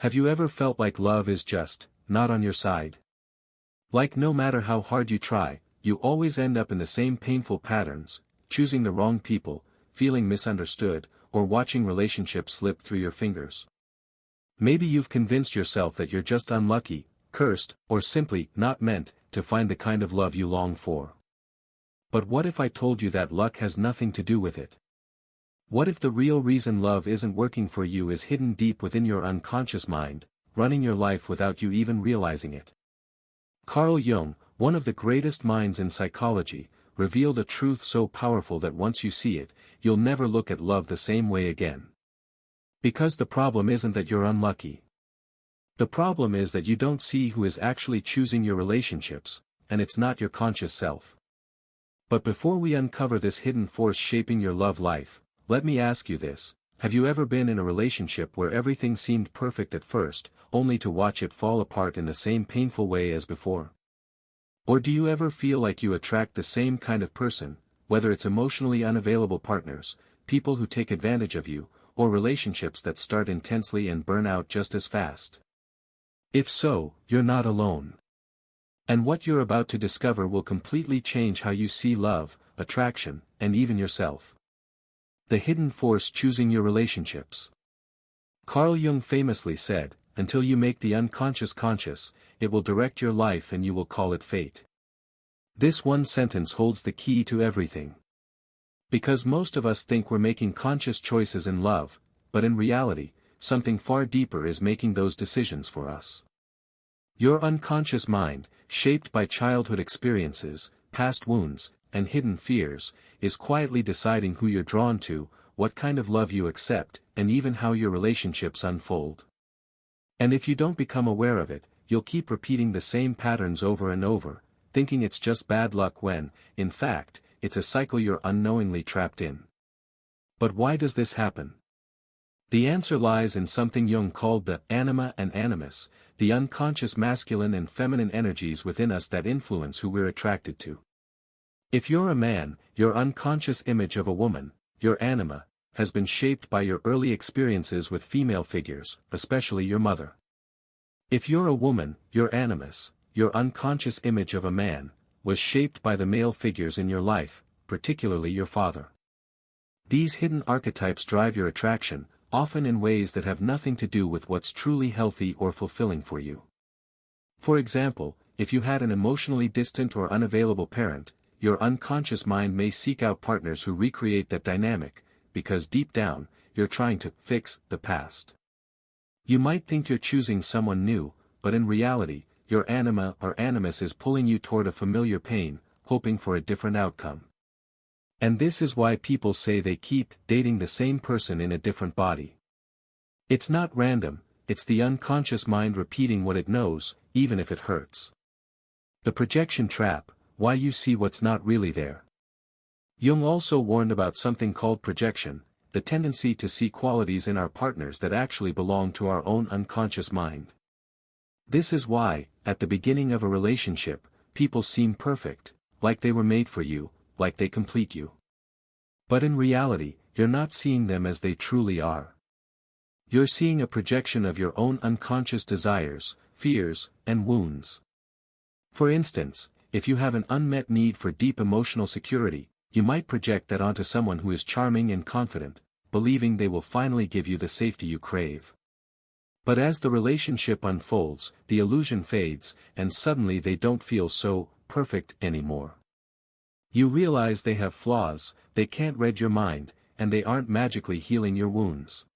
Have you ever felt like love is just not on your side? Like no matter how hard you try, you always end up in the same painful patterns, choosing the wrong people, feeling misunderstood, or watching relationships slip through your fingers. Maybe you've convinced yourself that you're just unlucky, cursed, or simply not meant to find the kind of love you long for. But what if I told you that luck has nothing to do with it? What if the real reason love isn't working for you is hidden deep within your unconscious mind, running your life without you even realizing it? Carl Jung, one of the greatest minds in psychology, revealed a truth so powerful that once you see it, you'll never look at love the same way again. Because the problem isn't that you're unlucky. The problem is that you don't see who is actually choosing your relationships, and it's not your conscious self. But before we uncover this hidden force shaping your love life, let me ask you this: have you ever been in a relationship where everything seemed perfect at first, only to watch it fall apart in the same painful way as before? Or do you ever feel like you attract the same kind of person, whether it's emotionally unavailable partners, people who take advantage of you, or relationships that start intensely and burn out just as fast? If so, you're not alone. And what you're about to discover will completely change how you see love, attraction, and even yourself. The hidden force choosing your relationships. Carl Jung famously said, "Until you make the unconscious conscious, it will direct your life and you will call it fate." This one sentence holds the key to everything. Because most of us think we're making conscious choices in love, but in reality, something far deeper is making those decisions for us. Your unconscious mind, shaped by childhood experiences, past wounds, and hidden fears, is quietly deciding who you're drawn to, what kind of love you accept, and even how your relationships unfold. And if you don't become aware of it, you'll keep repeating the same patterns over and over, thinking it's just bad luck when, in fact, it's a cycle you're unknowingly trapped in. But why does this happen? The answer lies in something Jung called the anima and animus, the unconscious masculine and feminine energies within us that influence who we're attracted to. If you're a man, your unconscious image of a woman, your anima, has been shaped by your early experiences with female figures, especially your mother. If you're a woman, your animus, your unconscious image of a man, was shaped by the male figures in your life, particularly your father. These hidden archetypes drive your attraction, often in ways that have nothing to do with what's truly healthy or fulfilling for you. For example, if you had an emotionally distant or unavailable parent, your unconscious mind may seek out partners who recreate that dynamic, because deep down, you're trying to fix the past. You might think you're choosing someone new, but in reality, your anima or animus is pulling you toward a familiar pain, hoping for a different outcome. And this is why people say they keep dating the same person in a different body. It's not random, it's the unconscious mind repeating what it knows, even if it hurts. The projection trap, why you see what's not really there. Jung also warned about something called projection, the tendency to see qualities in our partners that actually belong to our own unconscious mind. This is why, at the beginning of a relationship, people seem perfect, like they were made for you, like they complete you. But in reality, you're not seeing them as they truly are. You're seeing a projection of your own unconscious desires, fears, and wounds. For instance, if you have an unmet need for deep emotional security, you might project that onto someone who is charming and confident, believing they will finally give you the safety you crave. But as the relationship unfolds, the illusion fades, and suddenly they don't feel so perfect anymore. You realize they have flaws, they can't read your mind, and they aren't magically healing your wounds.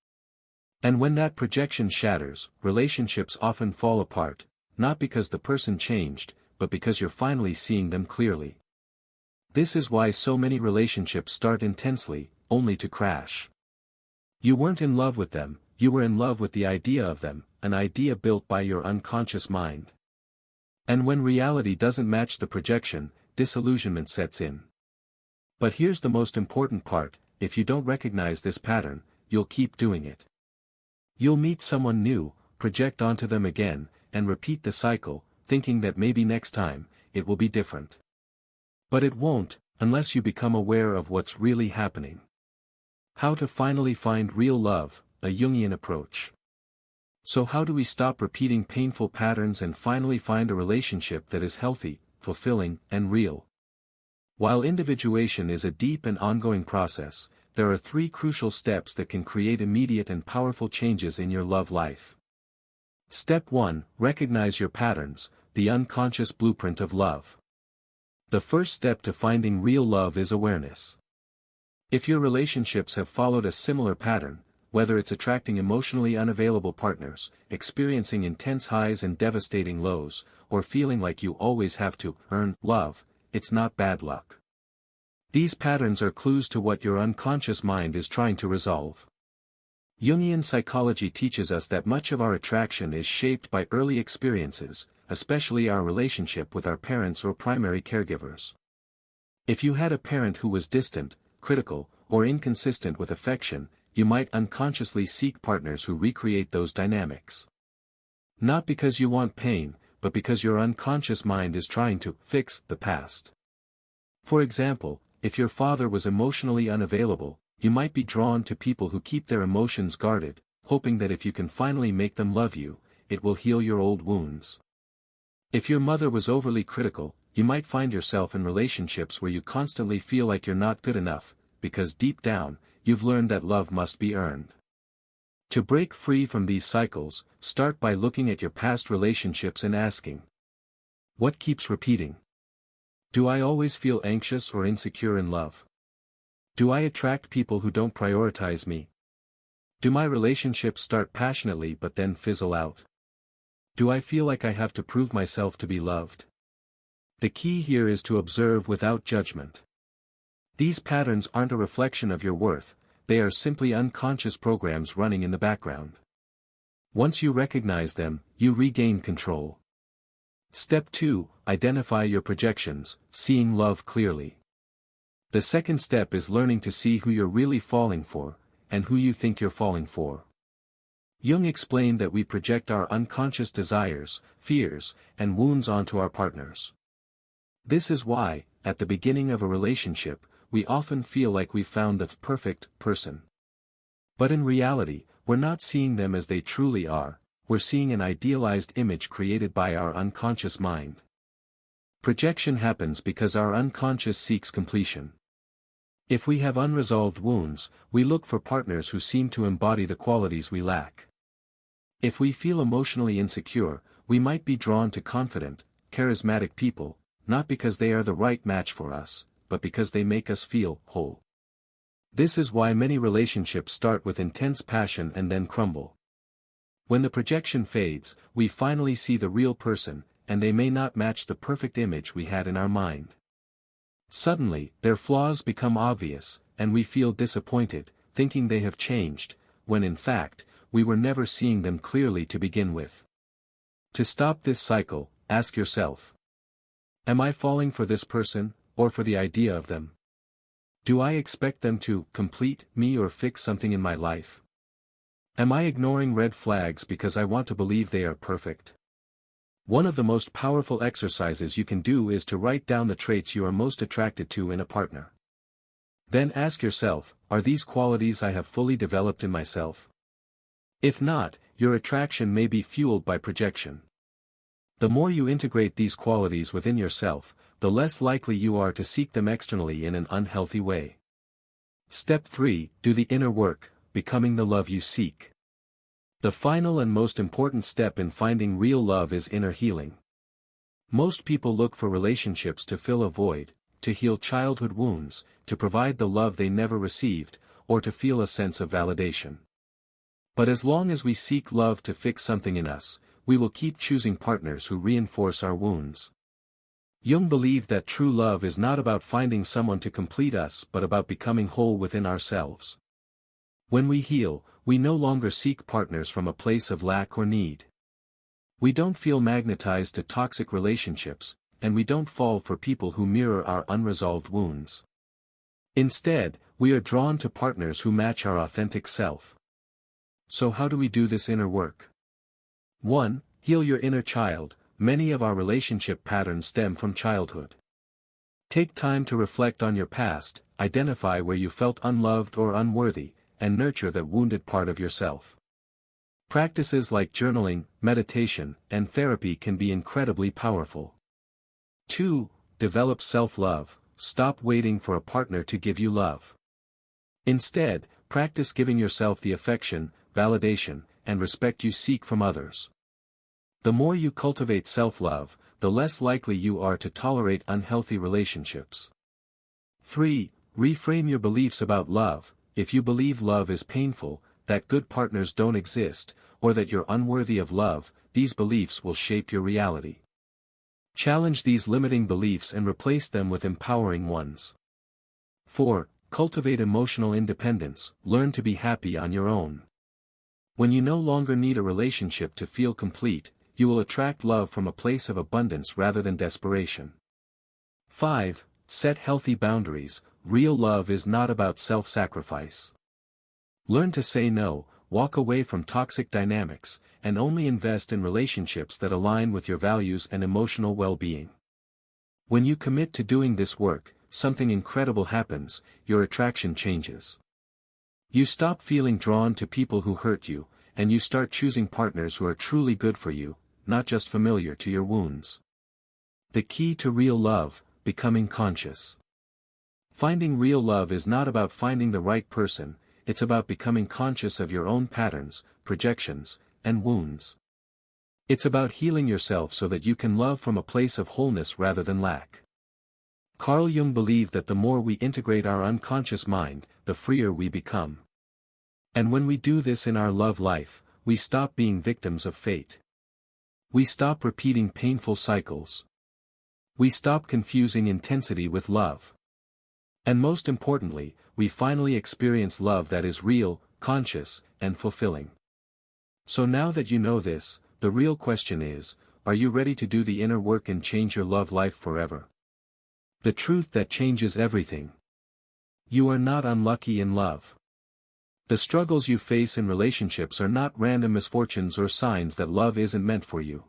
And when that projection shatters, relationships often fall apart, not because the person changed, but because you're finally seeing them clearly. This is why so many relationships start intensely, only to crash. You weren't in love with them, you were in love with the idea of them, an idea built by your unconscious mind. And when reality doesn't match the projection, disillusionment sets in. But here's the most important part: if you don't recognize this pattern, you'll keep doing it. You'll meet someone new, project onto them again, and repeat the cycle, thinking that maybe next time, it will be different. But it won't, unless you become aware of what's really happening. How to finally find real love, a Jungian approach. So how do we stop repeating painful patterns and finally find a relationship that is healthy, fulfilling, and real? While individuation is a deep and ongoing process, there are 3 crucial steps that can create immediate and powerful changes in your love life. Step 1. Recognize your patterns, the unconscious blueprint of love. The first step to finding real love is awareness. If your relationships have followed a similar pattern, whether it's attracting emotionally unavailable partners, experiencing intense highs and devastating lows, or feeling like you always have to earn love, it's not bad luck. These patterns are clues to what your unconscious mind is trying to resolve. Jungian psychology teaches us that much of our attraction is shaped by early experiences, especially our relationship with our parents or primary caregivers. If you had a parent who was distant, critical, or inconsistent with affection, you might unconsciously seek partners who recreate those dynamics. Not because you want pain, but because your unconscious mind is trying to fix the past. For example, if your father was emotionally unavailable, you might be drawn to people who keep their emotions guarded, hoping that if you can finally make them love you, it will heal your old wounds. If your mother was overly critical, you might find yourself in relationships where you constantly feel like you're not good enough, because deep down, you've learned that love must be earned. To break free from these cycles, start by looking at your past relationships and asking, what keeps repeating? Do I always feel anxious or insecure in love? Do I attract people who don't prioritize me? Do my relationships start passionately but then fizzle out? Do I feel like I have to prove myself to be loved? The key here is to observe without judgment. These patterns aren't a reflection of your worth, they are simply unconscious programs running in the background. Once you recognize them, you regain control. Step 2. Identify your projections, seeing love clearly. The second step is learning to see who you're really falling for, and who you think you're falling for. Jung explained that we project our unconscious desires, fears, and wounds onto our partners. This is why, at the beginning of a relationship, we often feel like we've found the perfect person. But in reality, we're not seeing them as they truly are, we're seeing an idealized image created by our unconscious mind. Projection happens because our unconscious seeks completion. If we have unresolved wounds, we look for partners who seem to embody the qualities we lack. If we feel emotionally insecure, we might be drawn to confident, charismatic people, not because they are the right match for us, but because they make us feel whole. This is why many relationships start with intense passion and then crumble. When the projection fades, we finally see the real person, and they may not match the perfect image we had in our mind. Suddenly, their flaws become obvious, and we feel disappointed, thinking they have changed, when in fact, we were never seeing them clearly to begin with. To stop this cycle, ask yourself, am I falling for this person, or for the idea of them? Do I expect them to complete me or fix something in my life? Am I ignoring red flags because I want to believe they are perfect? One of the most powerful exercises you can do is to write down the traits you are most attracted to in a partner. Then ask yourself, are these qualities I have fully developed in myself? If not, your attraction may be fueled by projection. The more you integrate these qualities within yourself, the less likely you are to seek them externally in an unhealthy way. Step 3. Do the inner work, becoming the love you seek. The final and most important step in finding real love is inner healing. Most people look for relationships to fill a void, to heal childhood wounds, to provide the love they never received, or to feel a sense of validation. But as long as we seek love to fix something in us, we will keep choosing partners who reinforce our wounds. Jung believed that true love is not about finding someone to complete us but about becoming whole within ourselves. When we heal, we no longer seek partners from a place of lack or need. We don't feel magnetized to toxic relationships, and we don't fall for people who mirror our unresolved wounds. Instead, we are drawn to partners who match our authentic self. So how do we do this inner work? 1. Heal your inner child. Many of our relationship patterns stem from childhood. Take time to reflect on your past, identify where you felt unloved or unworthy, and nurture that wounded part of yourself. Practices like journaling, meditation, and therapy can be incredibly powerful. 2. Develop self-love. Stop waiting for a partner to give you love. Instead, practice giving yourself the affection, validation, and respect you seek from others. The more you cultivate self-love, the less likely you are to tolerate unhealthy relationships. 3. Reframe your beliefs about love. If you believe love is painful, that good partners don't exist, or that you're unworthy of love, these beliefs will shape your reality. Challenge these limiting beliefs and replace them with empowering ones. 4. Cultivate emotional independence. Learn to be happy on your own. When you no longer need a relationship to feel complete, you will attract love from a place of abundance rather than desperation. 5. Set healthy boundaries. Real love is not about self-sacrifice. Learn to say no, walk away from toxic dynamics, and only invest in relationships that align with your values and emotional well-being. When you commit to doing this work, something incredible happens. Your attraction changes. You stop feeling drawn to people who hurt you, and you start choosing partners who are truly good for you, not just familiar to your wounds. The key to real love: becoming conscious. Finding real love is not about finding the right person, it's about becoming conscious of your own patterns, projections, and wounds. It's about healing yourself so that you can love from a place of wholeness rather than lack. Carl Jung believed that the more we integrate our unconscious mind, the freer we become. And when we do this in our love life, we stop being victims of fate. We stop repeating painful cycles. We stop confusing intensity with love. And most importantly, we finally experience love that is real, conscious, and fulfilling. So now that you know this, the real question is, are you ready to do the inner work and change your love life forever? The truth that changes everything. You are not unlucky in love. The struggles you face in relationships are not random misfortunes or signs that love isn't meant for you.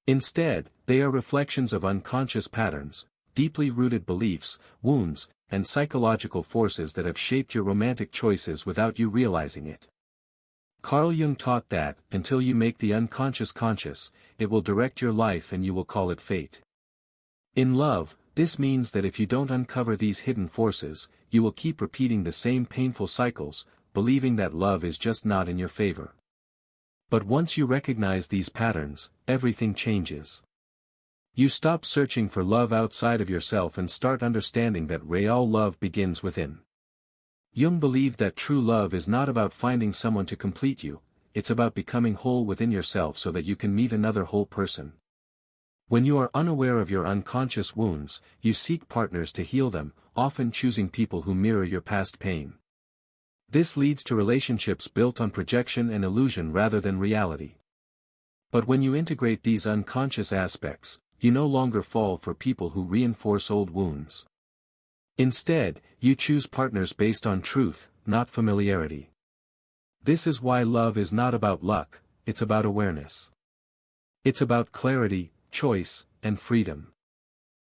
Instead, they are reflections of unconscious patterns, deeply rooted beliefs, wounds, and psychological forces that have shaped your romantic choices without you realizing it. Carl Jung taught that, until you make the unconscious conscious, it will direct your life and you will call it fate. In love, this means that if you don't uncover these hidden forces, you will keep repeating the same painful cycles, believing that love is just not in your favor. But once you recognize these patterns, everything changes. You stop searching for love outside of yourself and start understanding that real love begins within. Jung believed that true love is not about finding someone to complete you, it's about becoming whole within yourself so that you can meet another whole person. When you are unaware of your unconscious wounds, you seek partners to heal them, often choosing people who mirror your past pain. This leads to relationships built on projection and illusion rather than reality. But when you integrate these unconscious aspects, you no longer fall for people who reinforce old wounds. Instead, you choose partners based on truth, not familiarity. This is why love is not about luck, it's about awareness. It's about clarity, choice, and freedom.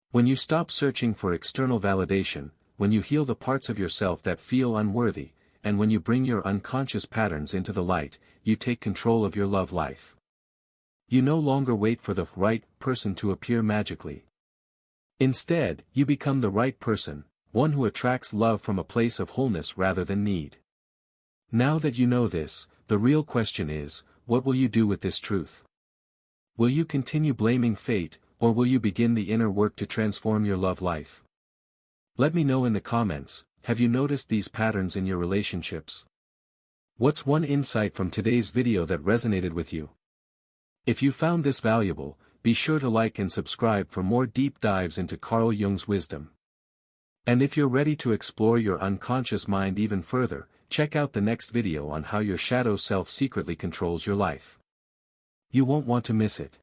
When you stop searching for external validation, when you heal the parts of yourself that feel unworthy, and when you bring your unconscious patterns into the light, you take control of your love life. You no longer wait for the right person to appear magically. Instead, you become the right person, one who attracts love from a place of wholeness rather than need. Now that you know this, the real question is, what will you do with this truth? Will you continue blaming fate, or will you begin the inner work to transform your love life? Let me know in the comments, have you noticed these patterns in your relationships? What's one insight from today's video that resonated with you? If you found this valuable, be sure to like and subscribe for more deep dives into Carl Jung's wisdom. And if you're ready to explore your unconscious mind even further, check out the next video on how your shadow self secretly controls your life. You won't want to miss it.